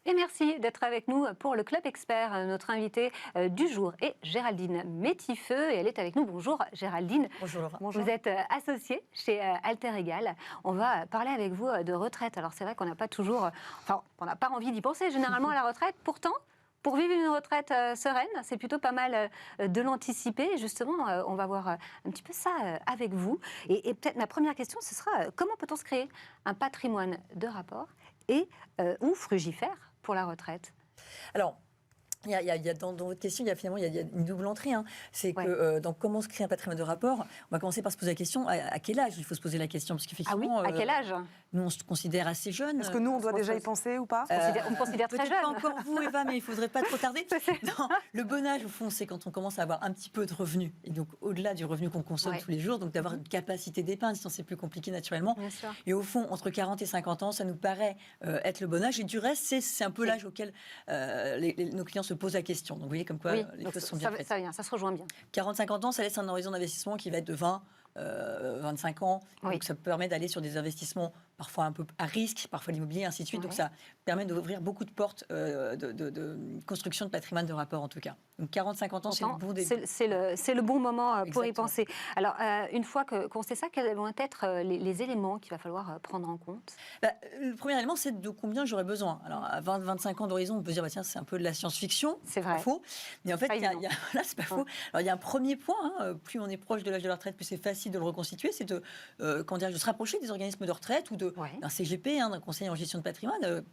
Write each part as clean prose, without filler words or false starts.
Et merci d'être avec nous pour le Club Expert. Notre invitée du jour est Géraldine Métifeux et elle est avec nous. Bonjour Géraldine. Bonjour Laura. Vous êtes associée chez Alter Egal. On va parler avec vous de retraite. Alors c'est vrai qu'on n'a pas toujours, on n'a pas envie d'y penser généralement à la retraite. Pourtant, pour vivre une retraite sereine, c'est plutôt pas mal de l'anticiper. Justement, on va voir un petit peu ça avec vous. Et peut-être ma première question, ce sera comment peut-on se créer un patrimoine de rapport et ou frugifère pour la retraite? Alors, dans votre question, il y a une double entrée. C'est que dans comment se crée un patrimoine de rapport, on va commencer par se poser la question à quel âge il faut se poser la question, parce qu'effectivement, à quel âge? Nous on se considère assez jeunes. Est-ce que nous on doit déjà y penser ou pas? On me considère très jeune. Pas encore vous, Eva, mais il faudrait pas trop tarder. Non, le bon âge, au fond, c'est quand on commence à avoir un petit peu de revenus, et donc au-delà du revenu qu'on consomme tous les jours, donc d'avoir une capacité d'épargne, sinon c'est plus compliqué naturellement. Bien sûr. Et au fond, entre 40 et 50 ans, ça nous paraît être le bon âge. Et du reste, c'est un peu l'âge auquel nos clients se posent la question. Donc vous voyez comme quoi les choses sont bien faites. Ça se rejoint bien. 40-50 ans, ça laisse un horizon d'investissement qui va être de 25 ans. Oui. Donc ça permet d'aller sur des investissements parfois un peu à risque, parfois l'immobilier, ainsi de suite. Donc ça permet d'ouvrir beaucoup de portes de construction de patrimoine de rapport en tout cas. Donc 40-50 ans, c'est le bon début. C'est le bon moment pour y Exactement. penser. Alors, une fois qu'on sait ça, quels vont être les éléments qu'il va falloir prendre en compte? Le premier élément, c'est de combien j'aurais besoin. Alors, à 20-25 ans d'horizon, on peut se dire, tiens, c'est un peu de la science-fiction. C'est vrai. Pas faux. Mais en fait, là, c'est pas faux. Ouais. Alors, il y a un premier point. Plus on est proche de l'âge de la retraite, plus c'est facile de le reconstituer. C'est de se rapprocher des organismes de retraite ou d'un CGP, d'un conseil en gestion de patrimoine.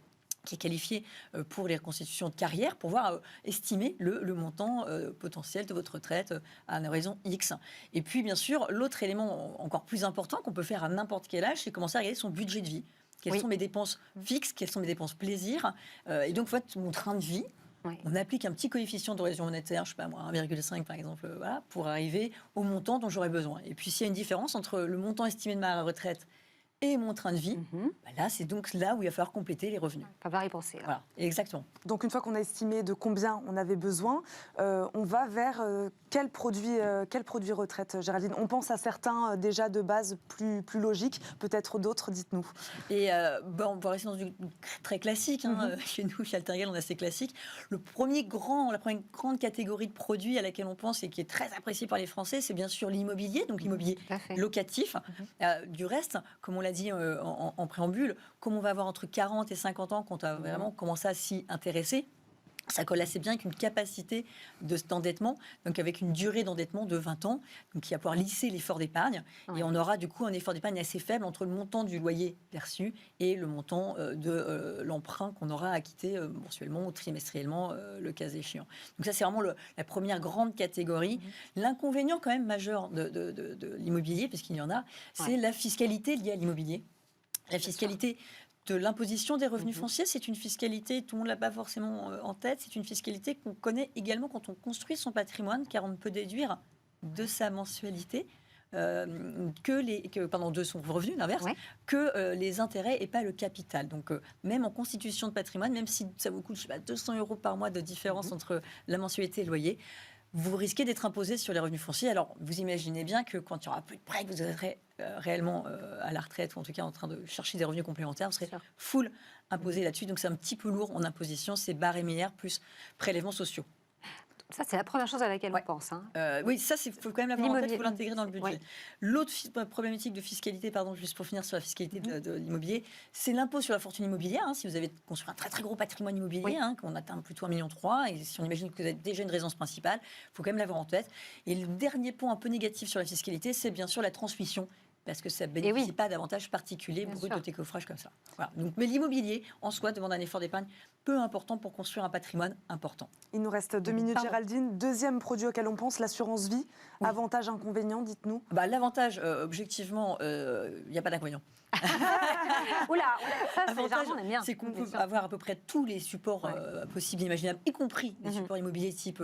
Qui est qualifié pour les reconstitutions de carrière, pour pouvoir estimer le montant potentiel de votre retraite à un horizon X. Et puis, bien sûr, l'autre élément encore plus important qu'on peut faire à n'importe quel âge, c'est commencer à regarder son budget de vie. Quelles sont mes dépenses fixes, quelles sont mes dépenses plaisir. Et donc, en fait, mon train de vie, on applique un petit coefficient d'érosion monétaire, je sais pas moi, 1,5 par exemple, pour arriver au montant dont j'aurais besoin. Et puis, s'il y a une différence entre le montant estimé de ma retraite et mon train de vie, là, c'est donc là où il va falloir compléter les revenus. Il va falloir y penser. Voilà, exactement. Donc une fois qu'on a estimé de combien on avait besoin, on va vers quel produit retraite, Géraldine? On pense à certains déjà de base plus logiques, peut-être d'autres, dites-nous. Et on va rester dans du très classique. Chez nous, chez Alter Egal, on a assez classique. La première grande catégorie de produits à laquelle on pense et qui est très appréciée par les Français, c'est bien sûr l'immobilier, donc l'immobilier locatif. Du reste, comme on l'a dit en préambule, comme on va avoir entre 40 et 50 ans, quand on a vraiment commencé à s'y intéresser, ça colle assez bien avec une capacité d'endettement, donc avec une durée d'endettement de 20 ans, donc qui va pouvoir lisser l'effort d'épargne. Et on aura du coup un effort d'épargne assez faible entre le montant du loyer perçu et le montant de l'emprunt qu'on aura à quitter mensuellement ou trimestriellement, le cas échéant. Donc ça, c'est vraiment la première grande catégorie. L'inconvénient quand même majeur de l'immobilier, puisqu'il y en a, c'est la fiscalité liée à l'immobilier. La fiscalité de l'imposition des revenus fonciers, c'est une fiscalité, tout le monde ne l'a pas forcément en tête, c'est une fiscalité qu'on connaît également quand on construit son patrimoine, car on ne peut déduire de sa mensualité de son revenu, l'inverse, que les intérêts et pas le capital. Donc même en constitution de patrimoine, même si ça vous coûte 200 € par mois de différence entre la mensualité et le loyer, vous risquez d'être imposé sur les revenus fonciers. Alors, vous imaginez bien que quand il n'y aura plus de prêts, que vous serez réellement à la retraite, ou en tout cas en train de chercher des revenus complémentaires, vous serez full imposé là-dessus. Donc, c'est un petit peu lourd en imposition, c'est barème plus prélèvements sociaux. Ça, c'est la première chose à laquelle on pense. Oui, ça, il faut quand même l'avoir en tête, il faut l'intégrer dans le budget. L'autre problématique de fiscalité, juste pour finir sur la fiscalité de l'immobilier, c'est l'impôt sur la fortune immobilière. Si vous avez construit un très très gros patrimoine immobilier, qu'on atteint plutôt 1,3 million, et si on imagine que vous avez déjà une résidence principale, il faut quand même l'avoir en tête. Et le dernier point un peu négatif sur la fiscalité, c'est bien sûr la transmission, parce que ça ne bénéficie pas d'avantages particuliers bruts de décoffrage comme ça. Voilà. Donc, mais l'immobilier, en soi, demande un effort d'épargne peu important pour construire un patrimoine important. Il nous reste 2 minutes, Géraldine. Deuxième produit auquel on pense, l'assurance vie. Avantage, inconvénient, dites-nous. L'avantage, objectivement, il n'y a pas d'inconvénient. Oula, ça, on aime bien. C'est qu'on peut avoir à peu près tous les supports possibles et imaginables, y compris les supports immobiliers type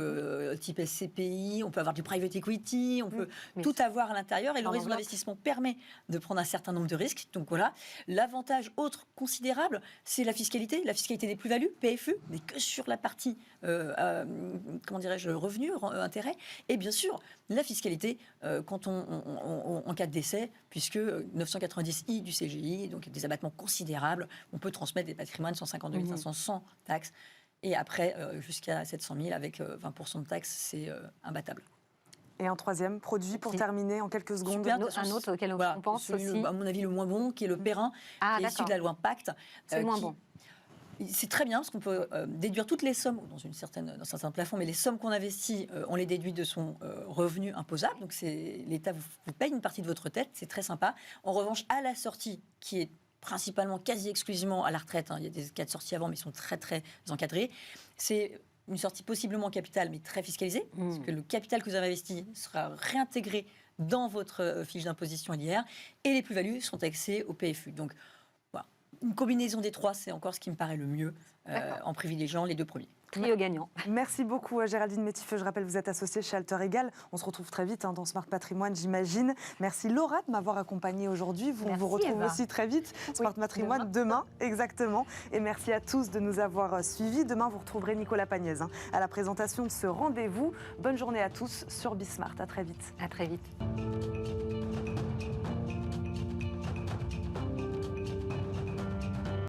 SCPI, on peut avoir du private equity, on peut tout avoir à l'intérieur, et le réseau d'investissement permet permet de prendre un certain nombre de risques. Donc voilà, l'avantage autre considérable, c'est la fiscalité des plus-values, PFU, mais que sur la partie, comment dirais-je, revenus, intérêts, et bien sûr, la fiscalité quand en cas de décès, puisque 990I du CGI, donc des abattements considérables, on peut transmettre des patrimoines 152 500 sans taxes, et après jusqu'à 700 000 avec 20% de taxes, c'est imbattable. Et un troisième produit pour terminer en quelques secondes. Super, un autre auquel voilà, on pense aussi. à mon avis, le moins bon, qui est le Perrin, qui est issu de la loi Pacte. C'est le moins bon. C'est très bien, parce qu'on peut déduire toutes les sommes, dans un certain plafond, mais les sommes qu'on investit, on les déduit de son revenu imposable. Donc l'État vous paye une partie de votre tête, c'est très sympa. En revanche, à la sortie, qui est principalement, quasi exclusivement à la retraite, il y a des cas de sortie avant, mais ils sont très très encadrés, c'est une sortie possiblement en capital, mais très fiscalisée, parce que le capital que vous avez investi sera réintégré dans votre fiche d'imposition LIR, et les plus-values sont taxées au PFU. Donc, voilà. Une combinaison des trois, c'est encore ce qui me paraît le mieux, en privilégiant les deux premiers. Trio gagnant. Merci beaucoup Géraldine Métifeux. Je rappelle, vous êtes associée chez Alter Egal. On se retrouve très vite dans Smart Patrimoine, j'imagine. Merci Laura de m'avoir accompagnée aujourd'hui. Vous retrouvez aussi très vite. Smart Patrimoine demain, exactement. Et merci à tous de nous avoir suivis. Demain, vous retrouverez Nicolas Pagnès à la présentation de ce rendez-vous. Bonne journée à tous sur Bismart. À très vite. À très vite.